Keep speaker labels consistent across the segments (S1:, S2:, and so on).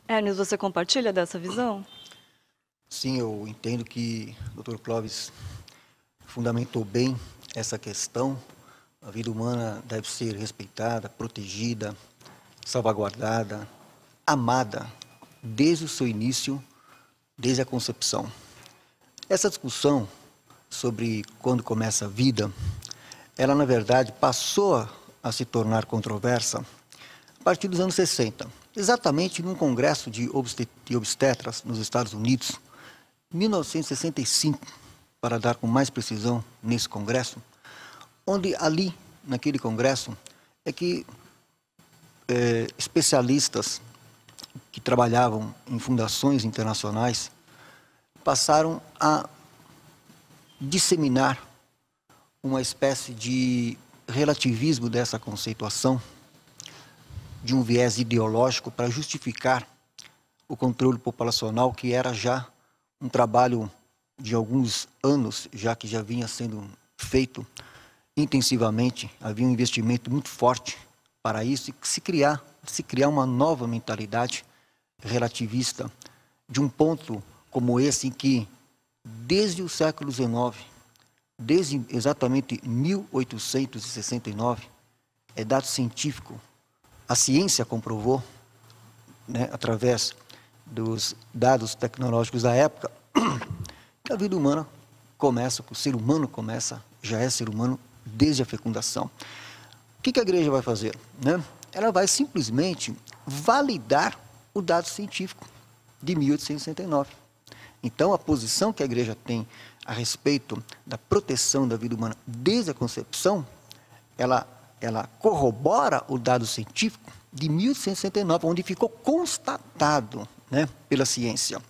S1: Hermes, você compartilha dessa visão?
S2: Sim, eu entendo que o Dr. Clóvis fundamentou bem essa questão. A vida humana deve ser respeitada, protegida, salvaguardada, amada, desde o seu início, desde a concepção. Essa discussão sobre quando começa a vida, ela na verdade passou a se tornar controversa a partir dos anos 60, exatamente num congresso de obstetras nos Estados Unidos, 1965, para dar com mais precisão nesse congresso, onde ali, naquele congresso, é que especialistas que trabalhavam em fundações internacionais passaram a disseminar uma espécie de relativismo dessa conceituação, de um viés ideológico para justificar o controle populacional, que era já um trabalho de alguns anos, já que já vinha sendo feito intensivamente, havia um investimento muito forte para isso, e se criar uma nova mentalidade relativista, de um ponto como esse em que, desde o século XIX, desde exatamente 1869, é dado científico, a ciência comprovou, né, através dos dados tecnológicos da época, que a vida humana começa, que o ser humano começa, já é ser humano desde a fecundação. O que a igreja vai fazer, né? Ela vai simplesmente validar o dado científico de 1869. Então, a posição que a igreja tem a respeito da proteção da vida humana desde a concepção, ela corrobora o dado científico de 1869, onde ficou constatado, né, pela ciência.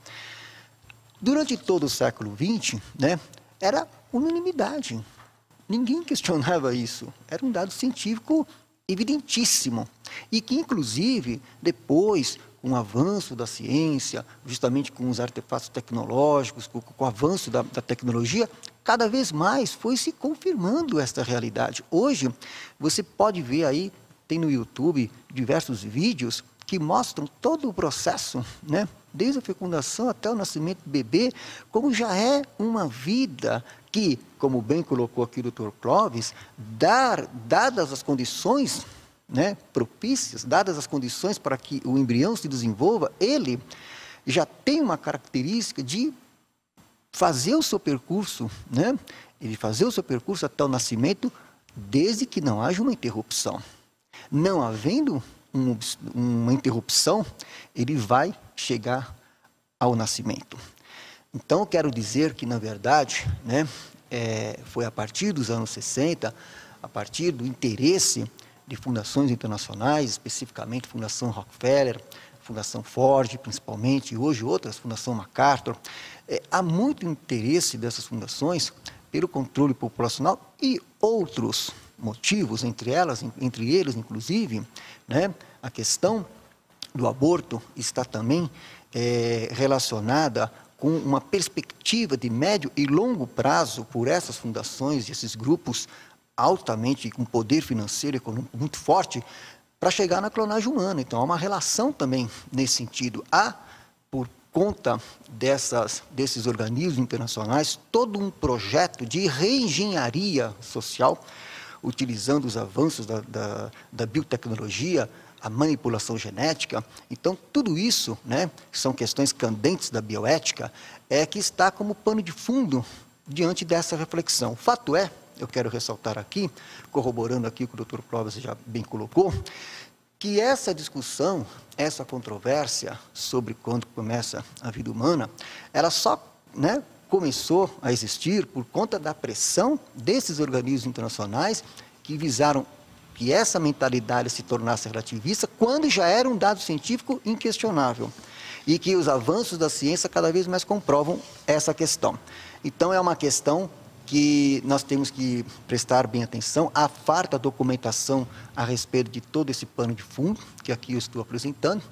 S2: Durante todo o século XX, né, era unanimidade. Ninguém questionava isso. Era um dado científico evidentíssimo. E que, inclusive, depois, com o avanço da ciência, justamente com os artefatos tecnológicos, com o avanço da tecnologia, cada vez mais foi se confirmando esta realidade. Hoje, você pode ver aí, tem no YouTube diversos vídeos que mostram todo o processo, né? Desde a fecundação até o nascimento do bebê, como já é uma vida que, como bem colocou aqui o Dr. Clóvis, dadas as condições, né, propícias, dadas as condições para que o embrião se desenvolva, ele já tem uma característica de fazer o seu percurso, né? Ele fazer o seu percurso até o nascimento, desde que não haja uma interrupção. Não havendo uma interrupção, ele vai chegar ao nascimento. Então, eu quero dizer que, na verdade, né, foi a partir dos anos 60, a partir do interesse de fundações internacionais, especificamente Fundação Rockefeller, Fundação Ford, principalmente, e hoje outras, Fundação MacArthur, há muito interesse dessas fundações pelo controle populacional e outros motivos, entre eles, inclusive, né, a questão do aborto está também relacionada com uma perspectiva de médio e longo prazo por essas fundações, esses grupos altamente com poder financeiro e econômico muito forte, para chegar na clonagem humana. Então, há uma relação também nesse sentido. Há, por conta desses organismos internacionais, todo um projeto de reengenharia social, utilizando os avanços da biotecnologia, a manipulação genética. Então, tudo isso, né, são questões candentes da bioética, que está como pano de fundo diante dessa reflexão. O fato é, eu quero ressaltar aqui, corroborando aqui o que o Dr. Clóvis já bem colocou, que essa discussão, essa controvérsia sobre quando começa a vida humana, ela só, né, começou a existir por conta da pressão desses organismos internacionais que visaram que essa mentalidade se tornasse relativista quando já era um dado científico inquestionável e que os avanços da ciência cada vez mais comprovam essa questão. Então, é uma questão que nós temos que prestar bem atenção, à farta documentação a respeito de todo esse pano de fundo que aqui eu estou apresentando.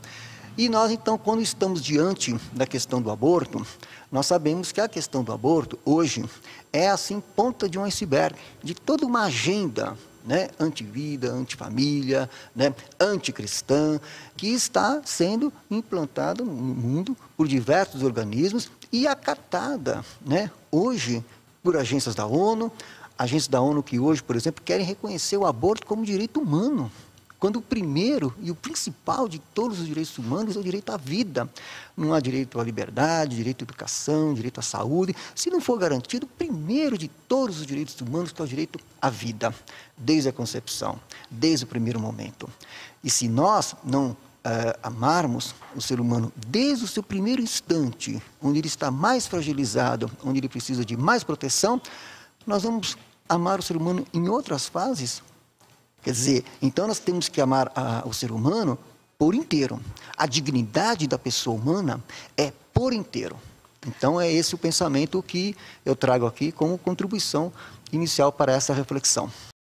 S2: E nós, então, quando estamos diante da questão do aborto, nós sabemos que a questão do aborto, hoje, é assim, ponta de um iceberg, de toda uma agenda né, antivida, antifamília, né, anticristã, que está sendo implantada no mundo por diversos organismos e acatada, né, hoje por agências da ONU que hoje, por exemplo, querem reconhecer o aborto como direito humano, quando o primeiro e o principal de todos os direitos humanos é o direito à vida. Não há direito à liberdade, direito à educação, direito à saúde, se não for garantido o primeiro de todos os direitos humanos, que é o direito à vida, desde a concepção, desde o primeiro momento. E se nós não amarmos o ser humano desde o seu primeiro instante, onde ele está mais fragilizado, onde ele precisa de mais proteção, nós vamos amar o ser humano em outras fases. Quer dizer, então nós temos que amar o ser humano por inteiro. A dignidade da pessoa humana é por inteiro. Então é esse o pensamento que eu trago aqui como contribuição inicial para essa reflexão.